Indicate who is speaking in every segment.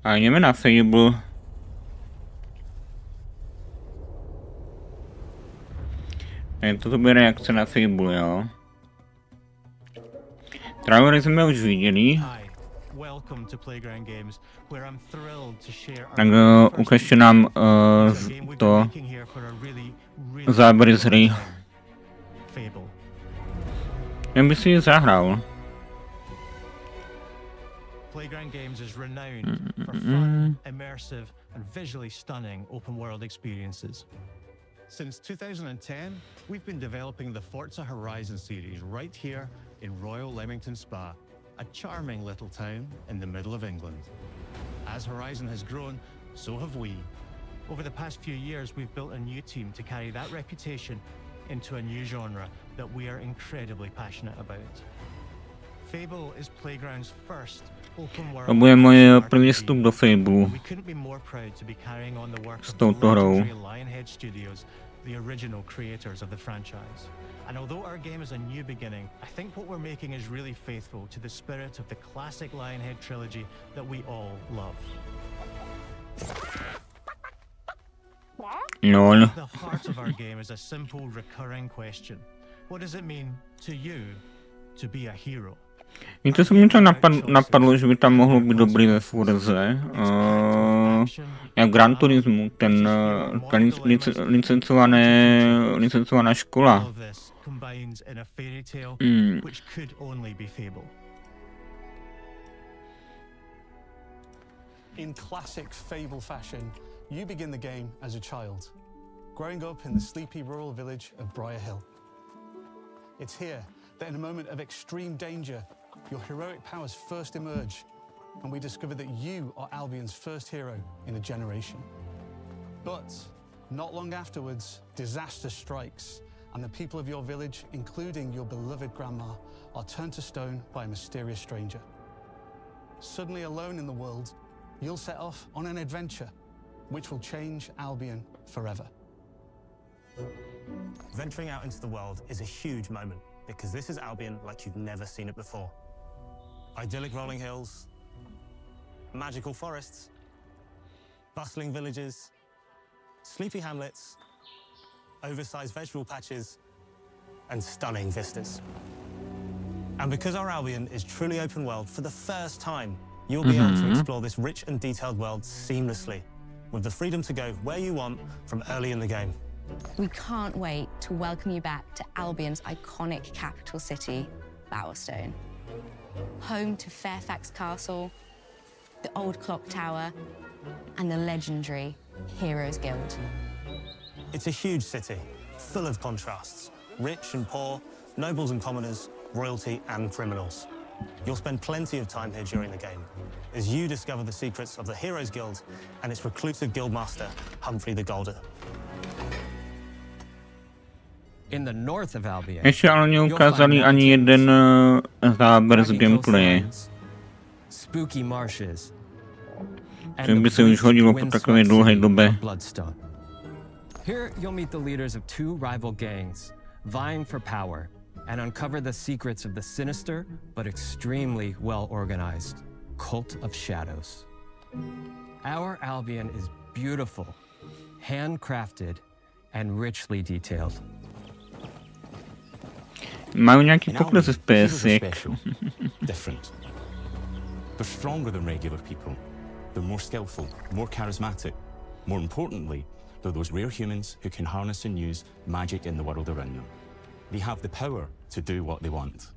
Speaker 1: A jdeme na Fable. Toto bude reakce na Fable, jo. Trailery jsme už viděli. Tak ukažte nám to záběry z hry. Já bych si ji zahrál.
Speaker 2: Playground Games is renowned for fun, immersive, and visually stunning open-world experiences. Since 2010, we've been developing the Forza Horizon series right here in Royal Leamington Spa, a charming little town in the middle of England. As Horizon has grown, so have we. Over the past few years, we've built a new team to carry that reputation into a new genre that we are incredibly passionate about. Fable is Playground's first
Speaker 1: to bude můj první vstup do Fable
Speaker 2: s
Speaker 1: touto hrou.
Speaker 2: The original creators of the franchise. And although our game is a new beginning, I think what we're making is really faithful to the spirit of the classic Lionhead trilogy that we all love.
Speaker 1: Lol.
Speaker 2: The heart of our game is a simple recurring question. What does it mean to you to be a hero?
Speaker 1: Víte, co mě to napadlo, že by tam mohlo být dobrý ve Forze. Jak Gran Turismu, ta licencovaná škola.
Speaker 3: In classic Fable fashion, you begin the game as a child, growing up in the sleepy rural village of Briar Hill. It's here that in a moment of extreme danger, your heroic powers first emerge, and we discover that you are Albion's first hero in a generation. But not long afterwards, disaster strikes, and the people of your village, including your beloved grandma, are turned to stone by a mysterious stranger. Suddenly alone in the world, you'll set off on an adventure which will change Albion forever.
Speaker 4: Venturing out into the world is a huge moment, because this is Albion like you've never seen it before. Idyllic rolling hills, magical forests, bustling villages, sleepy hamlets, oversized vegetable patches, and stunning vistas. And because our Albion is truly open world, for the first time, you'll be able to explore this rich and detailed world seamlessly, with the freedom to go where you want from early in the game.
Speaker 5: We can't wait to welcome you back to Albion's iconic capital city, Bowerstone. Home to Fairfax Castle, the old clock tower, and the legendary Heroes Guild.
Speaker 4: It's a huge city, full of contrasts. Rich and poor, nobles and commoners, royalty and criminals. You'll spend plenty of time here during the game, as you discover the secrets of the Heroes Guild and its reclusive guildmaster, Humphrey the Golden.
Speaker 6: In the north of Albion,
Speaker 1: ještě ale neukázali ani jeden záběr z gameplaye.
Speaker 6: Spooky marshes.
Speaker 1: To by se už hodilo po takové dlouhé době.
Speaker 6: Here you'll meet the leaders of two rival gangs, vying for power, and uncover the secrets of the sinister but extremely well-organized Cult of Shadows. Our Albion is beautiful, handcrafted, and richly detailed.
Speaker 1: Mają nějaký pokles FPS.
Speaker 7: Different. They're stronger than regular people. They're more skillful, more charismatic. More importantly, they're those rare humans who can harness and use magic in the world around them. They have the power to do what they want.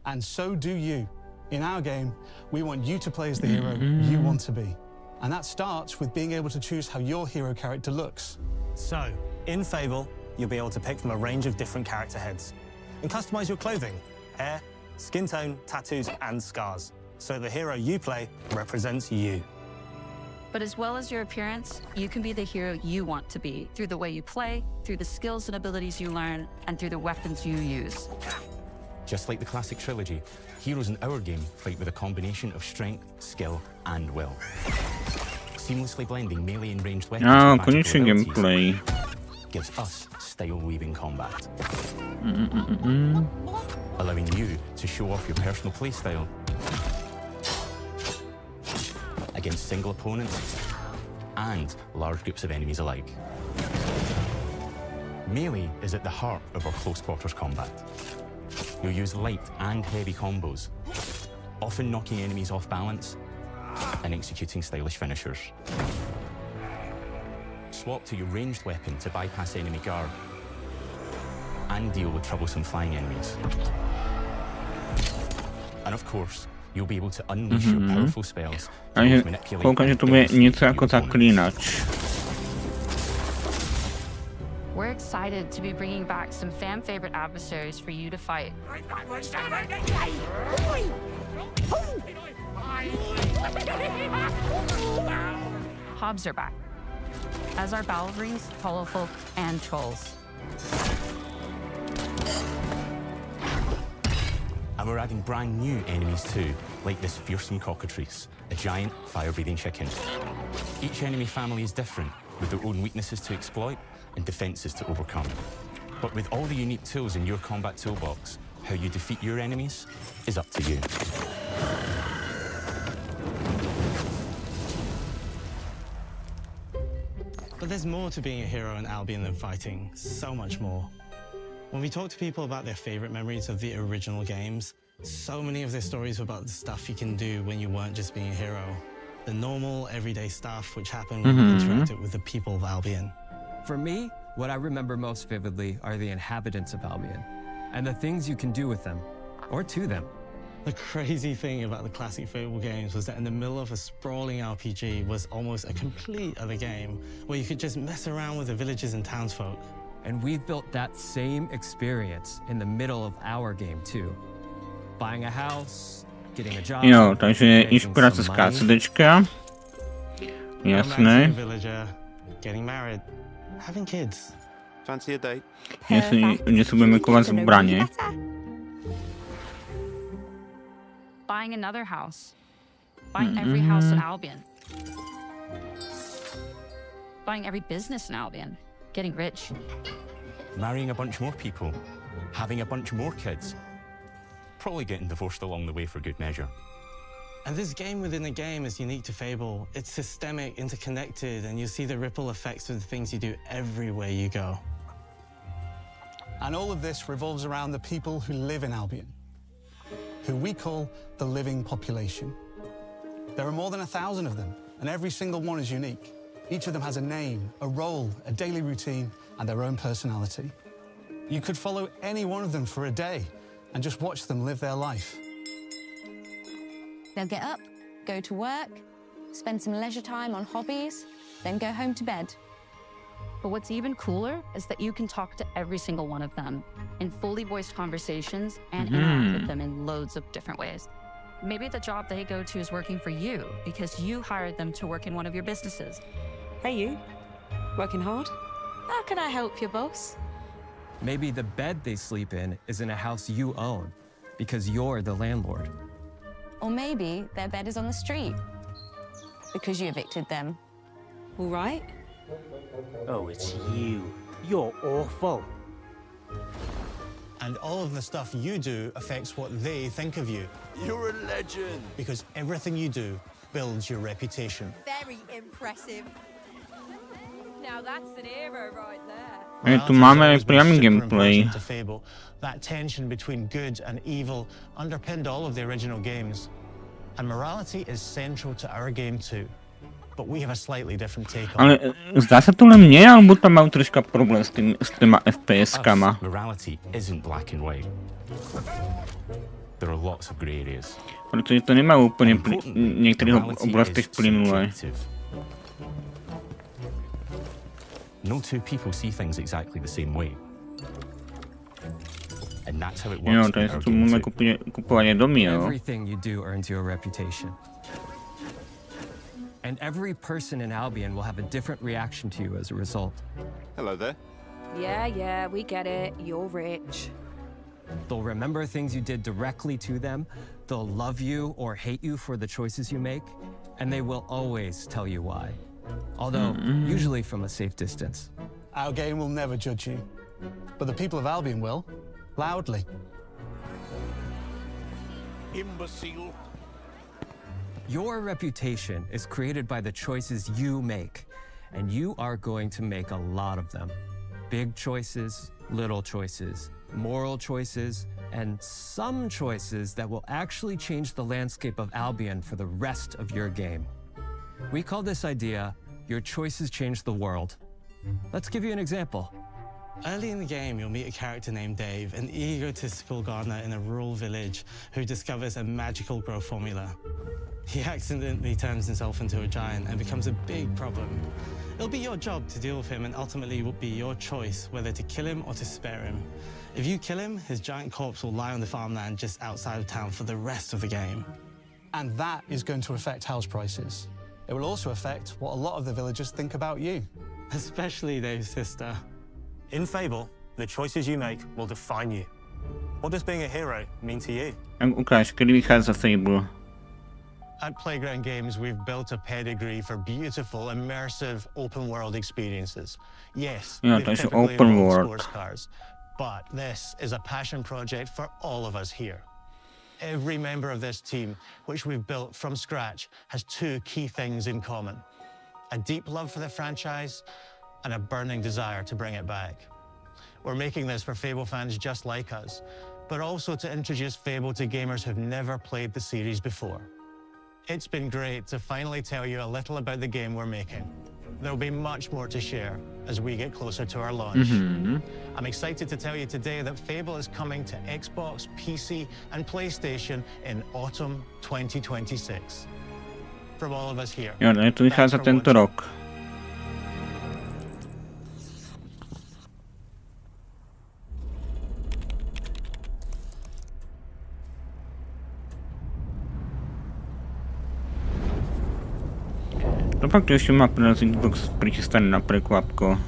Speaker 3: And so do you. In our game, we want you to play as the hero you want to be. And that starts with being able to choose how your hero character looks.
Speaker 4: So, in Fable, you'll be able to pick from a range of different character heads and customize your clothing, hair, skin tone, tattoos, and scars, so the hero you play represents you.
Speaker 8: But as well as your appearance, you can be the hero you want to be through the way you play, through the skills and abilities you learn, and through the weapons you use.
Speaker 7: Just like the classic trilogy, heroes in our game fight with a combination of strength, skill, and will. Seamlessly blending melee and ranged weapons with magical abilities gives us style-weaving combat. Allowing you to show off your personal playstyle against single opponents and large groups of enemies alike. Melee is at the heart of our close quarters combat. You'll use light and heavy combos, often knocking enemies off balance and executing stylish finishers. Swap to your ranged weapon to bypass enemy guard and deal with troublesome flying enemies. And of course, you'll be able to unleash your powerful spells to manipulate
Speaker 1: koukám, že to bude něco jako zaklínač.
Speaker 8: We're excited to be bringing back some fan-favorite adversaries for you to fight. Hobs are back, as are Balverines, Hollowfolk, and Trolls.
Speaker 7: And we're adding brand new enemies too, like this fearsome cockatrice, a giant fire-breathing chicken. Each enemy family is different, with their own weaknesses to exploit and defenses to overcome. But with all the unique tools in your combat toolbox, how you defeat your enemies is up to you.
Speaker 4: But there's more to being a hero in Albion than fighting, so much more. When we talk to people about their favorite memories of the original games, so many of their stories were about the stuff you can do when you weren't just being a hero. The normal, everyday stuff which happened when you interacted with the people of Albion.
Speaker 6: For me, what I remember most vividly are the inhabitants of Albion, and the things you can do with them, or to them.
Speaker 4: The crazy thing about the classic Fable games was that in the middle of a sprawling RPG was almost a complete other game, where you could just mess around with the villages and townsfolk.
Speaker 6: And we've built that same experience in the middle of our game too. Buying a house, getting a job.
Speaker 1: Jo, takže inspirace z KCDčka. Jasné.
Speaker 4: Villager, getting married, having kids.
Speaker 9: Fancy a date?
Speaker 1: Kde se budeme kovat zbraně.
Speaker 8: Buying another house. Buying every house in Albion. Buying every business in Albion. Getting rich.
Speaker 7: Marrying a bunch more people, having a bunch more kids, probably getting divorced along the way for good measure.
Speaker 4: And this game within a game is unique to Fable. It's systemic, interconnected, and you see the ripple effects of the things you do everywhere you go.
Speaker 3: And all of this revolves around the people who live in Albion, who we call the living population. There are more than 1,000 of them, and every single one is unique. Each of them has a name, a role, a daily routine, and their own personality. You could follow any one of them for a day and just watch them live their life.
Speaker 5: They'll get up, go to work, spend some leisure time on hobbies, then go home to bed.
Speaker 8: But what's even cooler is that you can talk to every single one of them in fully voiced conversations and interact with them in loads of different ways. Maybe the job they go to is working for you because you hired them to work in one of your businesses.
Speaker 10: Hey you, working hard? How can I help you, boss?
Speaker 6: Maybe the bed they sleep in is in a house you own because you're the landlord.
Speaker 5: Or maybe their bed is on the street because you evicted them.
Speaker 10: All right.
Speaker 11: Oh, it's you. You're awful.
Speaker 2: And all of the stuff you do affects what they think of you.
Speaker 9: You're a legend.
Speaker 2: Because everything you do builds your reputation.
Speaker 12: Very impressive. Now that's an hero right there.
Speaker 1: Tu máme priamy gameplay.
Speaker 2: To Fable. That tension between good and evil underpinned all of the original games. And morality is central to our game too. But we have a slightly different take on it.
Speaker 1: Ale zdá se to len mne, alebo tam mám troška problém s týma FPS-kama?
Speaker 7: Morality isn't black and white. There are lots of grey areas.
Speaker 1: Protože to nemá úplne v niektorých oblastech plynulé.
Speaker 7: No two people see things exactly the same way. And that's how it works.
Speaker 1: Jo, takže tu môžeme kupovať aj domy, jo.
Speaker 6: Everything you do earns you a reputation. And every person in Albion will have a different reaction to you as a result.
Speaker 9: Hello there.
Speaker 10: Yeah, we get it. You're rich.
Speaker 6: They'll remember things you did directly to them, they'll love you or hate you for the choices you make, and they will always tell you why. Although, usually from a safe distance.
Speaker 3: Our game will never judge you, but the people of Albion will, loudly.
Speaker 9: Imbecile.
Speaker 6: Your reputation is created by the choices you make, and you are going to make a lot of them. Big choices, little choices, moral choices, and some choices that will actually change the landscape of Albion for the rest of your game. We call this idea, your choices change the world. Let's give you an example.
Speaker 4: Early in the game, you'll meet a character named Dave, an egotistical gardener in a rural village who discovers a magical growth formula. He accidentally turns himself into a giant and becomes a big problem. It'll be your job to deal with him, and ultimately it will be your choice whether to kill him or to spare him. If you kill him, his giant corpse will lie on the farmland just outside of town for the rest of the game.
Speaker 3: And that is going to affect house prices. It will also affect what a lot of the villagers think about you.
Speaker 4: Especially Dave's sister. In Fable, the choices you make will define you. What does being a hero mean to you?
Speaker 1: Ukáž, kedy vychádza Fable.
Speaker 2: At Playground Games, we've built a pedigree for beautiful, immersive, open-world experiences. Yes,
Speaker 1: Yeah,
Speaker 2: we've
Speaker 1: that's
Speaker 2: typically
Speaker 1: open
Speaker 2: involved
Speaker 1: world.
Speaker 2: sports cars, but this is a passion project for all of us here. Every member of this team, which we've built from scratch, has two key things in common: a deep love for the franchise and a burning desire to bring it back. We're making this for Fable fans just like us, but also to introduce Fable to gamers who've never played the series before. It's been great to finally tell you a little about the game we're making. There'll be much more to share as we get closer to our launch. I'm excited to tell you today that Fable is coming to Xbox, PC, and PlayStation in autumn 2026. From all of us here.
Speaker 1: Jo, to vychádza tento rok. To pak tu ešte má pre nás Xbox prichystané na prekvapko.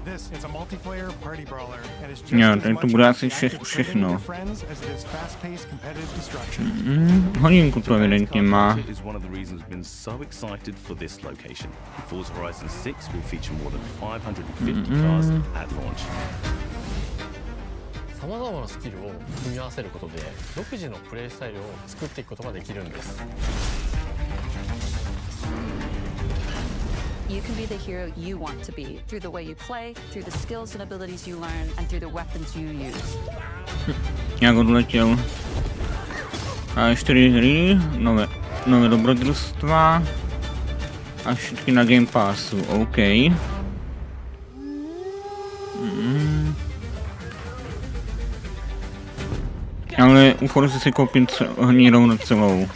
Speaker 13: This is a multiplayer party brawler and is just
Speaker 1: Jo,
Speaker 13: as
Speaker 1: to
Speaker 13: much
Speaker 1: bude asi
Speaker 13: about active
Speaker 1: všechno.
Speaker 13: with friends as it is fast-paced competitive destruction.
Speaker 1: Hodinku to evidentně má.
Speaker 14: Is one of the reasons we've been so excited for this location. Forza Horizon 6 will feature more than 550 cars at launch.
Speaker 15: さまざまなスキルを組み合わせることで独自のプレイスタイルを作っていくことができるんです。
Speaker 8: You can be the hero you want to be through the way you play, through the skills and abilities you learn, and through the weapons you use.
Speaker 1: Jak odletěl. A 4 hry, nové dobrodružstva a všechny na Game Passu, OK. Ale u Forza si koupím rovnou celou.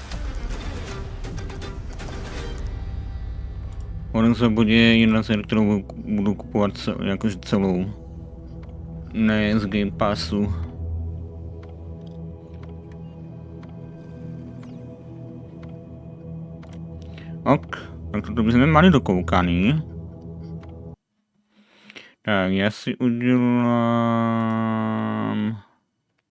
Speaker 1: Forza bude jedna z her, kterou budu kupovat jakože celou. Ne z Game Passu. Ok, tak to bychom mali dokoukaný. Tak já si udělám...